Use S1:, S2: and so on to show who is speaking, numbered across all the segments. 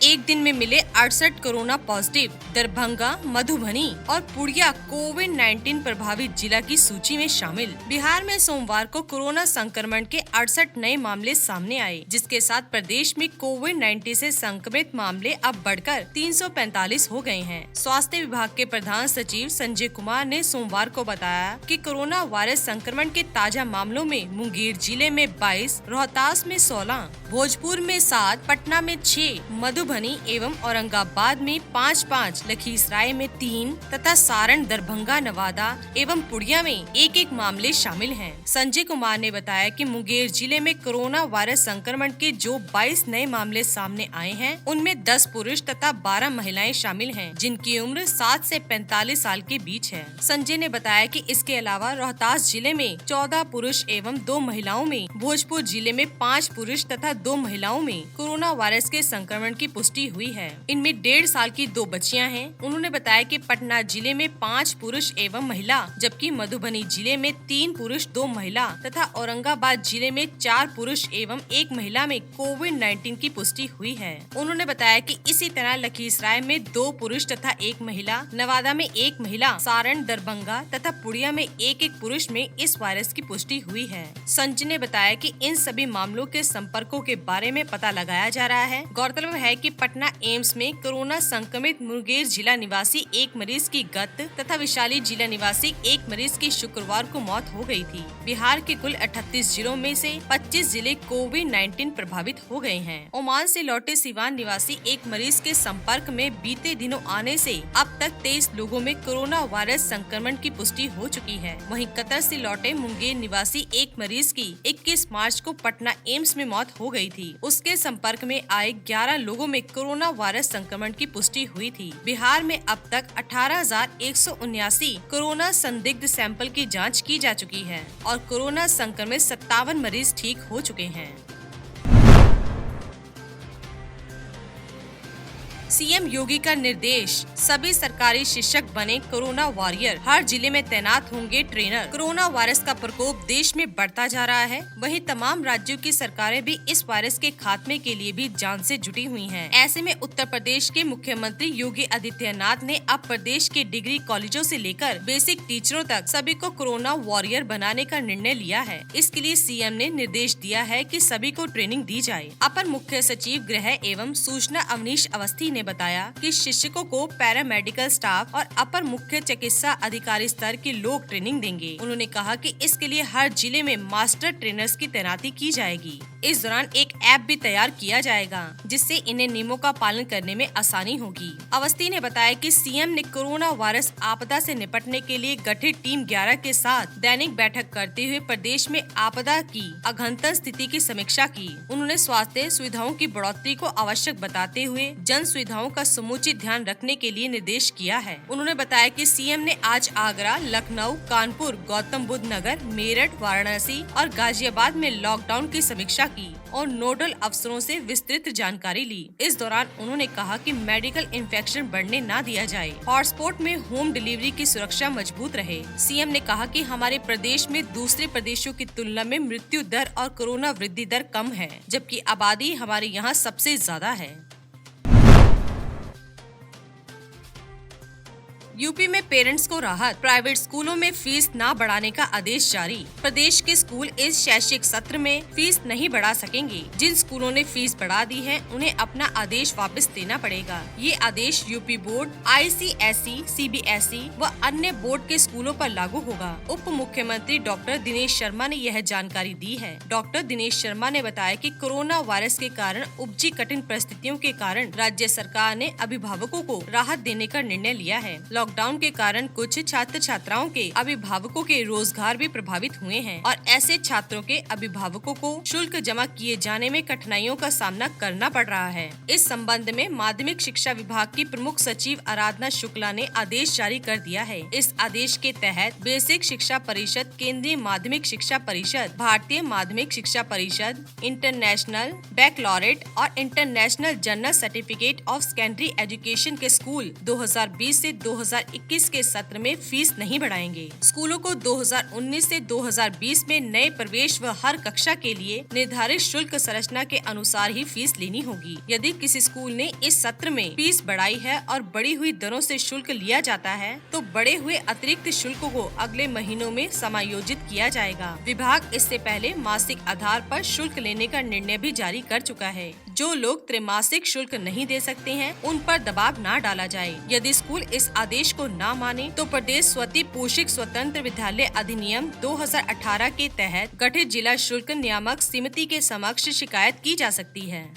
S1: एक दिन में मिले 68 कोरोना पॉजिटिव। दरभंगा, मधुबनी और पुड़िया कोविड-19 प्रभावित जिला की सूची में शामिल। बिहार में सोमवार को कोरोना संक्रमण के 68 नए मामले सामने आए, जिसके साथ प्रदेश में कोविड-19 से संक्रमित मामले अब बढ़कर 345 हो गए हैं। स्वास्थ्य विभाग के प्रधान सचिव संजय कुमार ने सोमवार को बताया कि कोरोना वायरस संक्रमण के ताजा मामलों में मुंगेर जिले में 22, रोहतास में 16, भोजपुर में 7, पटना में 6, मधुबनी एवं औरंगाबाद में 5-5, लखीसराय में 3 तथा सारण, दरभंगा, नवादा एवं पुड़िया में 1-1 मामले शामिल हैं। संजय कुमार ने बताया कि मुंगेर जिले में कोरोना वायरस संक्रमण के जो 22 नए मामले सामने आए हैं, उनमें 10 पुरुष तथा 12 महिलाएं शामिल हैं, जिनकी उम्र 7 से 45 साल के बीच है। संजय ने बताया कि इसके अलावा रोहतास जिले में 14 पुरुष एवं 2 महिलाओं में, भोजपुर जिले में 5 पुरुष तथा 2 महिलाओं में कोरोना वायरस के संक्रमण की पुष्टि हुई है। इनमें 1.5 साल की 2 बच्चियां हैं। उन्होंने बताया कि पटना जिले में 5 पुरुष एवं महिला, जबकि मधुबनी जिले में 3 पुरुष 2 महिला तथा औरंगाबाद जिले में 4 पुरुष एवं 1 महिला में कोविड-19 की पुष्टि हुई है। उन्होंने बताया कि इसी तरह लखीसराय में 2 पुरुष तथा 1 महिला, नवादा में 1 महिला, सारण, दरभंगा तथा पुड़िया में 1-1 पुरुष में इस वायरस की पुष्टि हुई है। संजय ने बताया कि इन सभी मामलों के संपर्कों के बारे में पता लगाया जा रहा है। गौरतलब है कि पटना एम्स में कोरोना संक्रमित मुंगेर जिला निवासी 1 मरीज की गत तथा वैशाली जिला निवासी 1 मरीज की शुक्रवार को मौत हो गई थी। बिहार के कुल 38 जिलों में से 25 जिले कोविड-19 प्रभावित हो गए हैं। ओमान से लौटे सिवान निवासी 1 मरीज के संपर्क में बीते दिनों आने से अब तक 23 लोगों में कोरोना वायरस संक्रमण की पुष्टि हो चुकी है। वहीं कतर से लौटे मुंगेर निवासी 1 मरीज की 21 मार्च को पटना एम्स में मौत हो गई थी। उसके संपर्क में आए 11 लोगों में कोरोना वायरस संक्रमण की पुष्टि हुई थी। बिहार में अब तक 18,179 कोरोना संदिग्ध सैंपल की जांच की जा चुकी है और कोरोना संक्रमित 57 मरीज ठीक हो चुके हैं। सीएम योगी का निर्देश, सभी सरकारी शिक्षक बने कोरोना वॉरियर, हर जिले में तैनात होंगे ट्रेनर। कोरोना वायरस का प्रकोप देश में बढ़ता जा रहा है, वहीं तमाम राज्यों की सरकारें भी इस वायरस के खात्मे के लिए भी जान से जुटी हुई हैं। ऐसे में उत्तर प्रदेश के मुख्यमंत्री योगी आदित्यनाथ ने अब प्रदेश के डिग्री कॉलेजों से लेकर बेसिक टीचरों तक सभी को कोरोना वॉरियर बनाने का निर्णय लिया है। इसके लिए सीएम ने निर्देश दिया है कि सभी को ट्रेनिंग दी जाए। अपर मुख्य सचिव गृह एवं सूचना अवनीश अवस्थी ने बताया कि शिक्षकों को पैरामेडिकल स्टाफ और अपर मुख्य चिकित्सा अधिकारी स्तर के लोग ट्रेनिंग देंगे। उन्होंने कहा कि इसके लिए हर जिले में मास्टर ट्रेनर्स की तैनाती की जाएगी। इस दौरान एक ऐप भी तैयार किया जाएगा, जिससे इन्हें नियमों का पालन करने में आसानी होगी। अवस्थी ने बताया कि सीएम ने कोरोना वायरस आपदा से निपटने के लिए गठित टीम 11 के साथ दैनिक बैठक करते हुए प्रदेश में आपदा की अघंतन स्थिति की समीक्षा की। उन्होंने स्वास्थ्य सुविधाओं की बढ़ोतरी को आवश्यक बताते हुए जन सुविधाओं का समुचित ध्यान रखने के लिए निर्देश किया है। उन्होंने बताया कि सीएम ने आज आगरा, लखनऊ, कानपुर, गौतम बुद्ध नगर, मेरठ, वाराणसी और गाजियाबाद में लॉकडाउन की समीक्षा की और नोडल अफसरों से विस्तृत जानकारी ली। इस दौरान उन्होंने कहा कि मेडिकल इन्फेक्शन बढ़ने न दिया जाए, हॉटस्पॉट में होम डिलीवरी की सुरक्षा मजबूत रहे। सीएम ने कहा कि हमारे प्रदेश में दूसरे प्रदेशों की तुलना में मृत्यु दर और कोरोना वृद्धि दर कम है, जबकि आबादी हमारे यहाँ सबसे ज्यादा है। यूपी में पेरेंट्स को राहत, प्राइवेट स्कूलों में फीस न बढ़ाने का आदेश जारी। प्रदेश के स्कूल इस शैक्षिक सत्र में फीस नहीं बढ़ा सकेंगे। जिन स्कूलों ने फीस बढ़ा दी है, उन्हें अपना आदेश वापस देना पड़ेगा। ये आदेश यूपी बोर्ड, ICSE, CBSE व अन्य बोर्ड के स्कूलों पर लागू होगा। उप मुख्यमंत्री डॉक्टर दिनेश शर्मा ने यह जानकारी दी है। डॉक्टर दिनेश शर्मा ने बताया कि कोरोना वायरस के कारण उपजी कठिन परिस्थितियों के कारण राज्य सरकार ने अभिभावकों को राहत देने का निर्णय लिया है। लॉकडाउन के कारण कुछ छात्र छात्राओं के अभिभावकों के रोजगार भी प्रभावित हुए हैं और ऐसे छात्रों के अभिभावकों को शुल्क जमा किए जाने में कठिनाइयों का सामना करना पड़ रहा है। इस संबंध में माध्यमिक शिक्षा विभाग की प्रमुख सचिव आराधना शुक्ला ने आदेश जारी कर दिया है। इस आदेश के तहत बेसिक शिक्षा परिषद, केंद्रीय माध्यमिक शिक्षा परिषद, भारतीय माध्यमिक शिक्षा परिषद, इंटरनेशनल बैकलॉरेट और international general certificate of secondary education के स्कूल 2020 से 2021 2021 के सत्र में फीस नहीं बढ़ाएंगे। स्कूलों को 2019 से 2020 में नए प्रवेश व हर कक्षा के लिए निर्धारित शुल्क संरचना के अनुसार ही फीस लेनी होगी। यदि किसी स्कूल ने इस सत्र में फीस बढ़ाई है और बढ़ी हुई दरों से शुल्क लिया जाता है तो बढ़े हुए अतिरिक्त शुल्क को अगले महीनों में समायोजित किया जाएगा। विभाग इससे पहले मासिक आधार पर शुल्क लेने का निर्णय भी जारी कर चुका है। जो लोग त्रैमासिक शुल्क नहीं दे सकते हैं उन पर दबाव न डाला जाए। यदि स्कूल इस आदेश को न माने तो प्रदेश स्वति पोषक स्वतंत्र विद्यालय अधिनियम 2018 के तहत गठित जिला शुल्क नियामक समिति के समक्ष शिकायत की जा सकती है।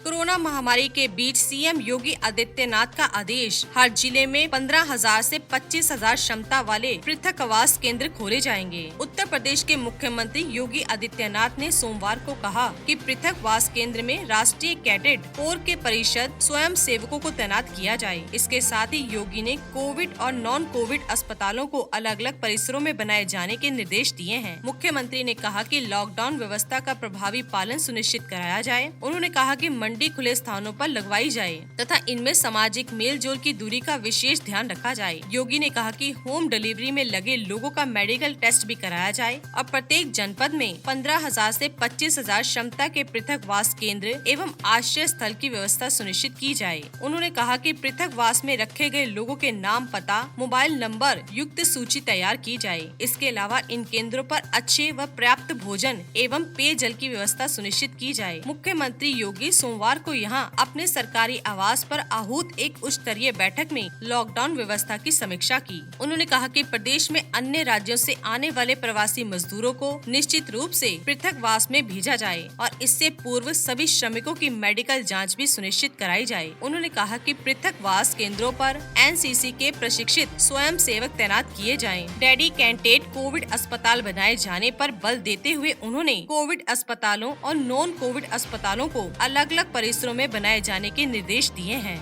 S1: कोरोना महामारी के बीच सीएम योगी आदित्यनाथ का आदेश, हर जिले में 15,000 से 25,000 क्षमता वाले पृथकवास केंद्र खोले जाएंगे। उत्तर प्रदेश के मुख्यमंत्री योगी आदित्यनाथ ने सोमवार को कहा कि पृथकवास केंद्र में राष्ट्रीय कैडेट कोर के परिषद स्वयं सेवकों को तैनात किया जाए। इसके साथ ही योगी ने कोविड और नॉन कोविड अस्पतालों को अलग अलग परिसरों में बनाए जाने के निर्देश दिए हैं। मुख्यमंत्री ने कहा कि लॉकडाउन व्यवस्था का प्रभावी पालन सुनिश्चित कराया जाए। उन्होंने कहा कि मंडी खुले स्थानों पर लगवाई जाए तथा इनमें सामाजिक मेल जोल की दूरी का विशेष ध्यान रखा जाए। योगी ने कहा कि होम डिलीवरी में लगे लोगों का मेडिकल टेस्ट भी कराया जाए और प्रत्येक जनपद में 15,000 से 25,000 क्षमता के पृथकवास केंद्र एवं आश्रय स्थल की व्यवस्था सुनिश्चित की जाए। उन्होंने कहा कि पृथकवास में रखे गए लोगों के नाम, पता, मोबाइल नंबर युक्त सूची तैयार की जाए। इसके अलावा इन केंद्रों पर अच्छे व पर्याप्त भोजन एवं पेयजल की व्यवस्था सुनिश्चित की जाए। मुख्यमंत्री योगी सोमवार को यहां अपने सरकारी आवास पर आहूत एक उच्च स्तरीय बैठक में लॉकडाउन व्यवस्था की समीक्षा की। उन्होंने कहा कि प्रदेश में अन्य राज्यों से आने वाले प्रवासी मजदूरों को निश्चित रूप से पृथकवास में भेजा जाए और इससे पूर्व सभी श्रमिकों की मेडिकल जांच भी सुनिश्चित कराई जाए। उन्होंने कहा कि पृथकवास केंद्रों पर एनसीसी के प्रशिक्षित स्वयं सेवक तैनात किए जाएं। डेडिकेटेड कोविड अस्पताल बनाए जाने पर बल देते हुए उन्होंने कोविड अस्पतालों और नॉन कोविड अस्पतालों को अलग अलग परिसरों में बनाए जाने के निर्देश दिए हैं।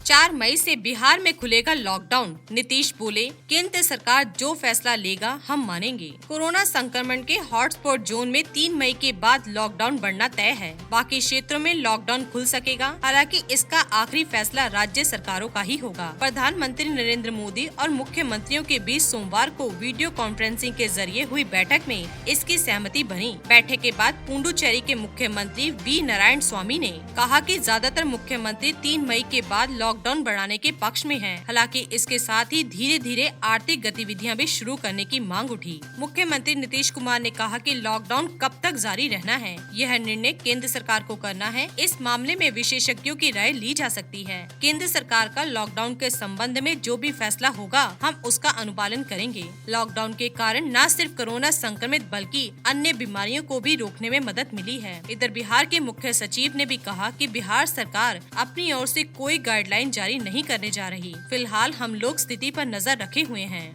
S1: 4 मई से बिहार में खुलेगा लॉकडाउन, नीतीश बोले केंद्र सरकार जो फैसला लेगा हम मानेंगे। कोरोना संक्रमण के हॉटस्पॉट जोन में 3 मई के बाद लॉकडाउन बढ़ना तय है। बाकी क्षेत्रों में लॉकडाउन खुल सकेगा। हालांकि इसका आखिरी फैसला राज्य सरकारों का ही होगा। प्रधानमंत्री नरेंद्र मोदी और मुख्यमंत्रियों के बीच सोमवार को वीडियो कॉन्फ्रेंसिंग के जरिए हुई बैठक में इसकी सहमति बनी। बैठक के बाद पुडुचेरी के मुख्यमंत्री वी नारायण स्वामी ने कहा कि ज्यादातर मुख्यमंत्री 3 मई के बाद लॉकडाउन बढ़ाने के पक्ष में हैं। हालांकि इसके साथ ही धीरे धीरे आर्थिक गतिविधियां भी शुरू करने की मांग उठी। मुख्यमंत्री नीतीश कुमार ने कहा कि लॉकडाउन कब तक जारी रहना है, यह निर्णय केंद्र सरकार को करना है। इस मामले में विशेषज्ञों की राय ली जा सकती है। केंद्र सरकार का लॉकडाउन के संबंध में जो भी फैसला होगा हम उसका अनुपालन करेंगे। लॉकडाउन के कारण न सिर्फ कोरोना संक्रमित बल्कि अन्य बीमारियों को भी रोकने में मदद मिली है। इधर बिहार के मुख्य सचिव ने भी कहा कि बिहार सरकार अपनी ओर से कोई गाइडलाइन जारी नहीं करने जा रही। फिलहाल हम लोग स्थिति पर नजर रखे हुए हैं।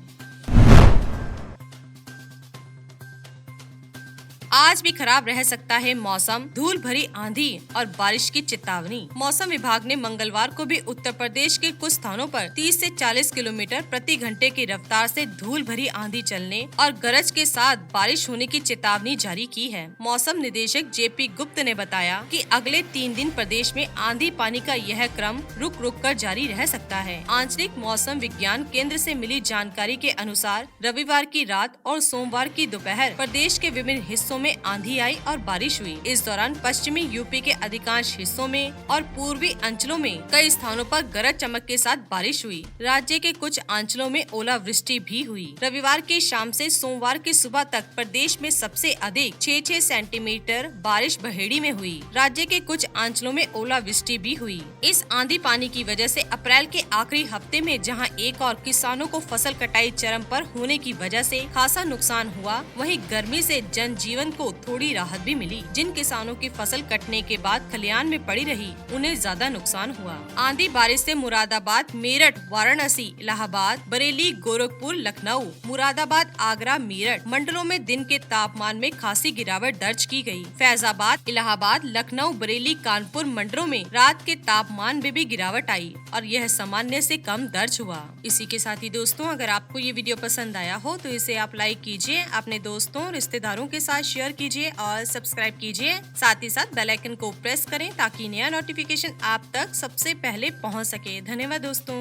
S1: आज भी खराब रह सकता है मौसम, धूल भरी आंधी और बारिश की चेतावनी। मौसम विभाग ने मंगलवार को भी उत्तर प्रदेश के कुछ स्थानों पर 30 से 40 किलोमीटर प्रति घंटे की रफ्तार से धूल भरी आंधी चलने और गरज के साथ बारिश होने की चेतावनी जारी की है। मौसम निदेशक जेपी गुप्त ने बताया कि अगले 3 दिन प्रदेश में आंधी पानी का यह क्रम रुक रुक कर जारी रह सकता है। आंचलिक मौसम विज्ञान केंद्र से मिली जानकारी के अनुसार रविवार की रात और सोमवार की दोपहर प्रदेश के विभिन्न हिस्सों में आंधी आई और बारिश हुई। इस दौरान पश्चिमी यूपी के अधिकांश हिस्सों में और पूर्वी अंचलों में कई स्थानों पर गरज चमक के साथ बारिश हुई। राज्य के कुछ अंचलों में ओलावृष्टि भी हुई। रविवार की शाम से सोमवार की सुबह तक प्रदेश में सबसे अधिक 6-6 सेंटीमीटर बारिश बहेड़ी में हुई। राज्य के कुछ अंचलों में ओलावृष्टि भी हुई। इस आंधी पानी की वजह से अप्रैल के आखिरी हफ्ते में जहां एक और किसानों को फसल कटाई चरम पर होने की वजह से खासा नुकसान हुआ, वहीं गर्मी से जनजीवन को थोड़ी राहत भी मिली। जिन किसानों की फसल कटने के बाद खलियान में पड़ी रही उन्हें ज्यादा नुकसान हुआ। आंधी बारिश से मुरादाबाद, मेरठ, वाराणसी, इलाहाबाद, बरेली, गोरखपुर, लखनऊ, मुरादाबाद, आगरा, मेरठ मंडलों में दिन के तापमान में खासी गिरावट दर्ज की गई। फैजाबाद, इलाहाबाद, लखनऊ, बरेली, कानपुर मंडलों में रात के तापमान में भी गिरावट आई और यह सामान्य से कम दर्ज हुआ। इसी के साथ ही दोस्तों, अगर आपको ये वीडियो पसंद आया हो तो इसे आप लाइक कीजिए, अपने दोस्तों और रिश्तेदारों के साथ शेयर कीजिए और सब्सक्राइब कीजिए। साथ ही साथ बेल आइकन को प्रेस करें ताकि नया नोटिफिकेशन आप तक सबसे पहले पहुंच सके। धन्यवाद दोस्तों।